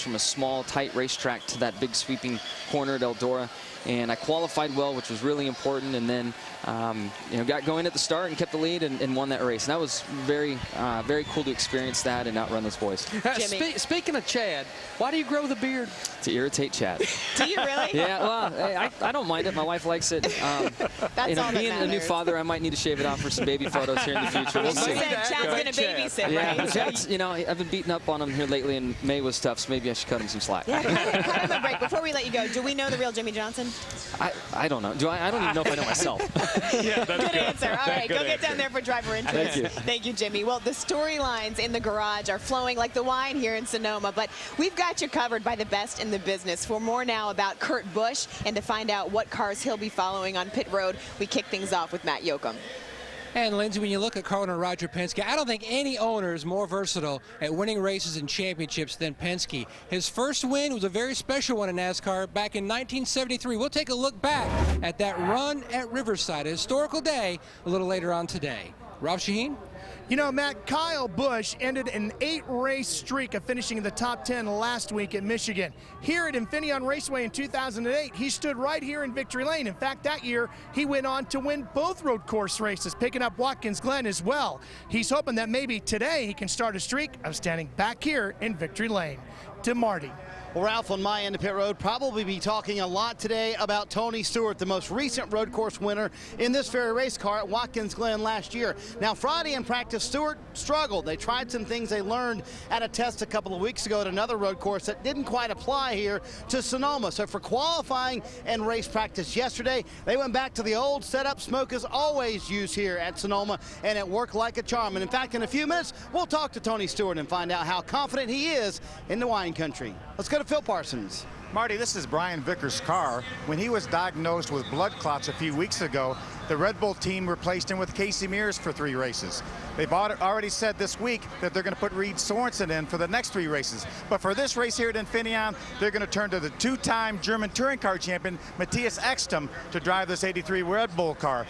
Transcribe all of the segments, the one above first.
switch from a small, tight racetrack to that big sweeping corner at Eldora. And I qualified well, which was really important, and then got going at the start and kept the lead and won that race. And that was very cool to experience that and outrun those boys. Speaking of Chad, why do you grow the beard? To irritate Chad. Do you really? Yeah, well, I don't mind it. My wife likes it. That's all being that a new matters. father, I might need to shave it off for some baby photos here in the future. We'll see. Chad's going to babysit, Yeah, right? Chad's, I've been beating up on him here lately, and May was tough, so maybe I should cut him some slack. Yeah, cut him a break. Before we let you go, do we know the real Jimmy Johnson? I don't know. I don't even know if I know myself. Yeah, good answer. All right, go get down there for driver interviews. Thank you. Thank you, Jimmy. Well, the storylines in the garage are flowing like the wine here in Sonoma, but we've got you covered by the best in the business. For more now about Kurt Busch and to find out what cars he'll be following on pit road, we kick things off with Matt Yoakum. And Lindsay, when you look at car owner Roger Penske, I don't think any owner is more versatile at winning races and championships than Penske. His first win was a very special one in NASCAR back in 1973. We'll take a look back at that run at Riverside, a historical day, a little later on today. Rob Shaheen? You know, Matt, Kyle Busch ended an 8-race streak of finishing in the top 10 last week at Michigan. Here at Infineon Raceway in 2008, he stood right here in victory lane. In fact, that year, he went on to win both road course races, picking up Watkins Glen as well. He's hoping that maybe today he can start a streak of standing back here in victory lane. To Marty. Well, Ralph, on my end of pit road, probably be talking a lot today about Tony Stewart, the most recent road course winner in this very race car at Watkins Glen last year. Now, Friday in practice, Stewart struggled. They tried some things they learned at a test a couple of weeks ago at another road course that didn't quite apply here to Sonoma. So for qualifying and race practice yesterday, they went back to the old setup Smoke is always used here at Sonoma, and it worked like a charm. And in fact, in a few minutes, we'll talk to Tony Stewart and find out how confident he is in the wine country. Let's go to Phil Parsons. Marty, this is Brian Vickers' car. When he was diagnosed with blood clots a few weeks ago, the Red Bull team replaced him with Casey Mears for 3 races. They've already said this week that they're going to put Reed Sorensen in for the next 3 races. But for this race here at Infineon, they're going to turn to the 2-time German touring car champion, Matthias Ekstrom, to drive this 83 Red Bull car.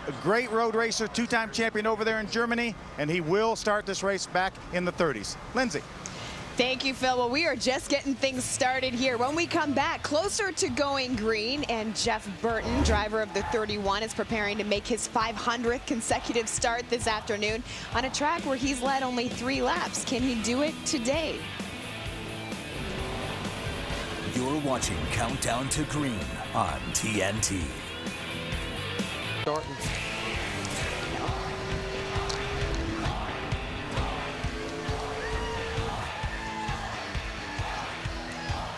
A great road racer, 2-time champion over there in Germany, and he will start this race back in the 30s. Lindsay. Thank you, Phil. Well, we are just getting things started here. When we come back, closer to going green, and Jeff Burton, driver of the 31, is preparing to make his 500th consecutive start this afternoon on a track where he's led only 3 laps. Can he do it today? You're watching Countdown to Green on TNT.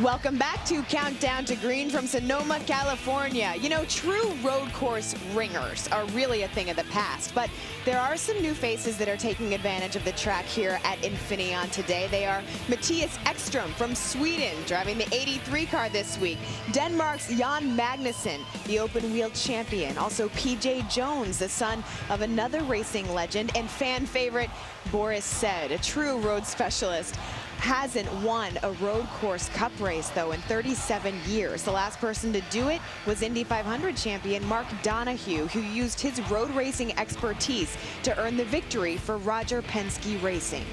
Welcome back to Countdown to Green from Sonoma, California. You know, true road course ringers are really a thing of the past, but there are some new faces that are taking advantage of the track here at Infineon today. They are Matthias Ekstrom from Sweden, driving the 83 car this week. Denmark's Jan Magnussen, the open wheel champion. Also PJ Jones, the son of another racing legend, and fan favorite Boris Said, a true road specialist. Hasn't won a road course cup race, though, in 37 years. The last person to do it was Indy 500 champion Mark Donohue, who used his road racing expertise to earn the victory for Roger Penske Racing.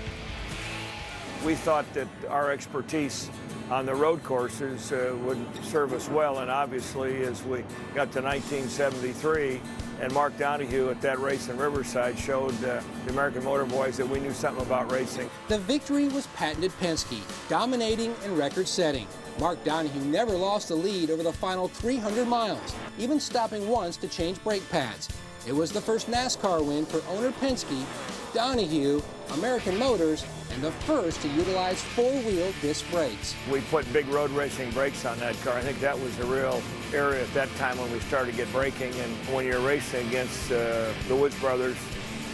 We thought that our expertise on the road courses would serve us well, and obviously as we got to 1973 and Mark Donohue at that race in Riverside showed the American Motor Boys that we knew something about racing. The victory was patented Penske, dominating and record-setting. Mark Donohue never lost the lead over the final 300 miles, even stopping once to change brake pads. It was the first NASCAR win for owner Penske, Donohue, American Motors, and the first to utilize 4-wheel disc brakes. We put big road racing brakes on that car. I think that was the real area at that time when we started to get braking. And when you're racing against the Woods brothers,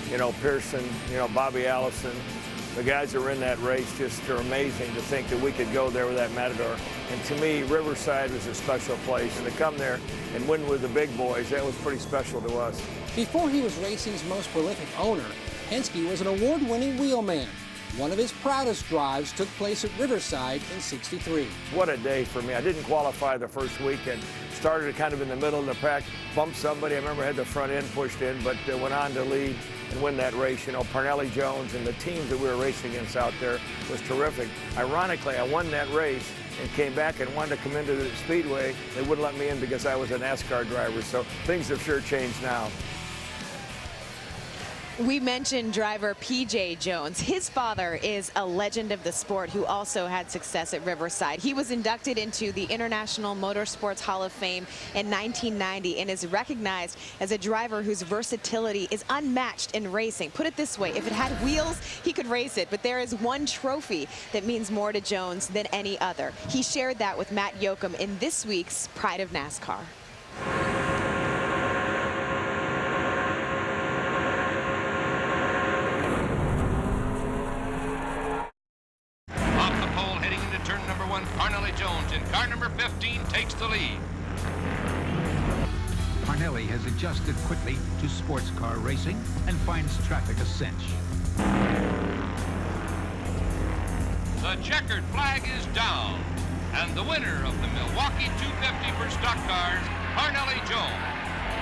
you know, Pearson, you know, Bobby Allison, the guys that were in that race just are amazing to think that we could go there with that Matador. And to me, Riverside was a special place. And to come there and win with the big boys, that was pretty special to us. Before he was racing's most prolific owner, Penske was an award-winning wheelman. One of his proudest drives took place at Riverside in '63. What a day for me. I didn't qualify the first weekend. Started kind of in the middle of the pack, bumped somebody. I remember I had the front end pushed in, but went on to lead and win that race. You know, Parnelli Jones and the teams that we were racing against out there was terrific. Ironically, I won that race and came back and wanted to come into the Speedway. They wouldn't let me in because I was a NASCAR driver, so things have sure changed now. We mentioned driver P.J. Jones. His father is a legend of the sport who also had success at Riverside. He was inducted into the International Motorsports Hall of Fame in 1990 and is recognized as a driver whose versatility is unmatched in racing. Put it this way, if it had wheels, he could race it, but there is one trophy that means more to Jones than any other. He shared that with Matt Yoakum in this week's Pride of NASCAR. Parnelli Jones in car number 15 takes the lead. Parnelli has adjusted quickly to sports car racing and finds traffic a cinch. The checkered flag is down, and the winner of the Milwaukee 250 for stock cars, Parnelli Jones.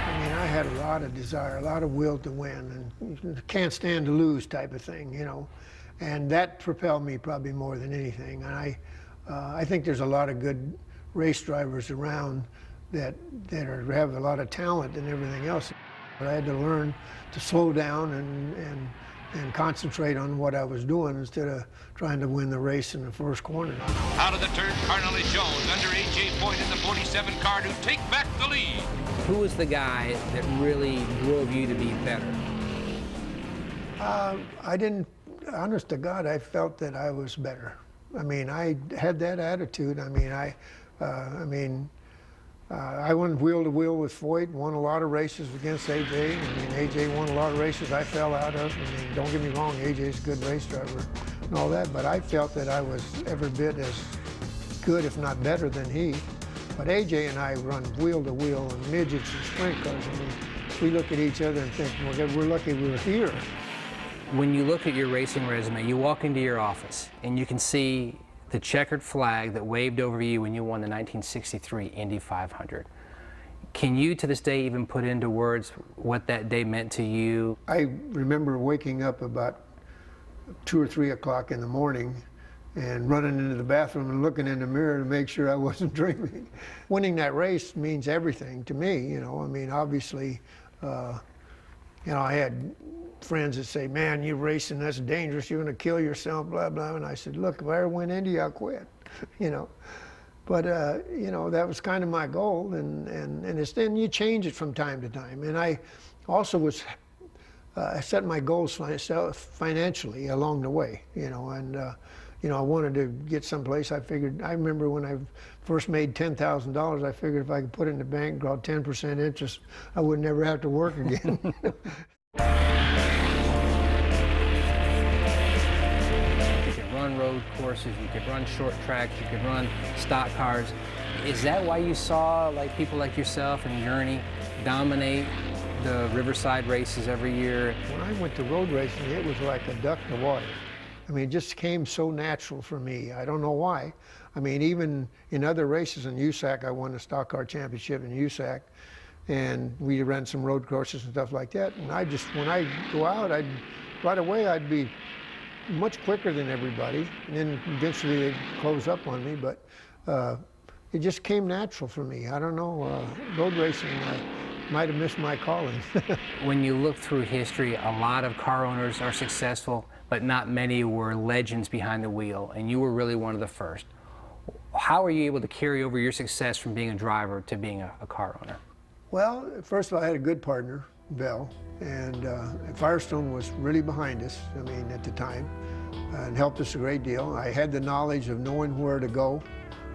I mean, I had a lot of desire, a lot of will to win, and can't stand to lose type of thing, you know. And that propelled me probably more than anything. And I think there's a lot of good race drivers around that have a lot of talent and everything else. But I had to learn to slow down and concentrate on what I was doing instead of trying to win the race in the first corner. Out of the turn, Parnelli Jones under A.J. Point in the 47 car to take back the lead. Who was the guy that really drove you to be better? I didn't, honest to God, I felt that I was better. I mean, I had that attitude. I mean, I went wheel to wheel with Foyt, won a lot of races against AJ. I mean, AJ won a lot of races I fell out of. I mean, don't get me wrong, AJ's a good race driver and all that, but I felt that I was every bit as good, if not better, than he. But AJ and I run wheel to wheel in midgets and sprint cars. I mean, we look at each other and think, well, we're lucky we're here. When you look at your racing resume, you walk into your office and you can see the checkered flag that waved over you when you won the 1963 Indy 500. Can you, to this day, even put into words what that day meant to you? I remember waking up about 2 or 3 o'clock in the morning and running into the bathroom and looking in the mirror to make sure I wasn't dreaming. Winning that race means everything to me, you know. I mean, obviously, you know, I had friends that say, man, you're racing, that's dangerous, you're going to kill yourself, blah, blah. And I said, look, if I ever win Indy, I'll quit, you know. But, you know, that was kind of my goal, and it's then you change it from time to time. And I also was, I set my goals financially along the way, you know, and, you know, I wanted to get someplace. I remember when I first made $10,000, I figured if I could put it in the bank, draw 10% interest, I would never have to work again. You could run road courses, you could run short tracks, you could run stock cars. Is that why you saw like people like yourself and Gurney dominate the Riverside races every year? When I went to road racing, it was like a duck in the water. I mean, it just came so natural for me. I don't know why. I mean, even in other races in USAC, I won the stock car championship in USAC, and we ran some road courses and stuff like that. And I just, when I go out, right away I'd be much quicker than everybody, and then eventually they'd close up on me, but it just came natural for me. I don't know, road racing, might have missed my calling. When you look through history, a lot of car owners are successful, but not many were legends behind the wheel, and you were really one of the first. How are you able to carry over your success from being a driver to being a car owner? Well, first of all, I had a good partner, Bell, and Firestone was really behind us, I mean, at the time, and helped us a great deal. I had the knowledge of knowing where to go,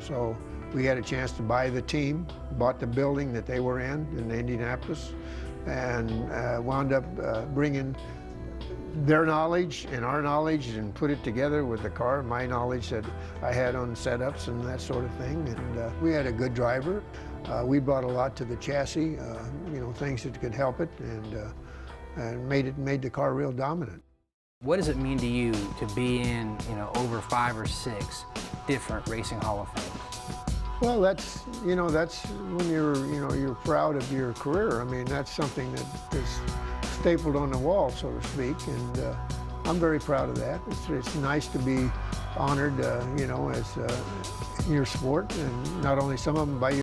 so we had a chance to buy the team, bought the building that they were in Indianapolis, and wound up bringing their knowledge and our knowledge and put it together with the car, my knowledge that I had on setups and that sort of thing. And we had a good driver. We brought a lot to the chassis, you know, things that could help it, and made the car real dominant. What does it mean to you to be in, you know, over 5 or 6 different racing Hall of Fames? Well, that's when you're proud of your career. I mean, that's something that is stapled on the wall, so to speak, and I'm very proud of that. It's nice to be honored, you know, as in your sport, and not only some of them by your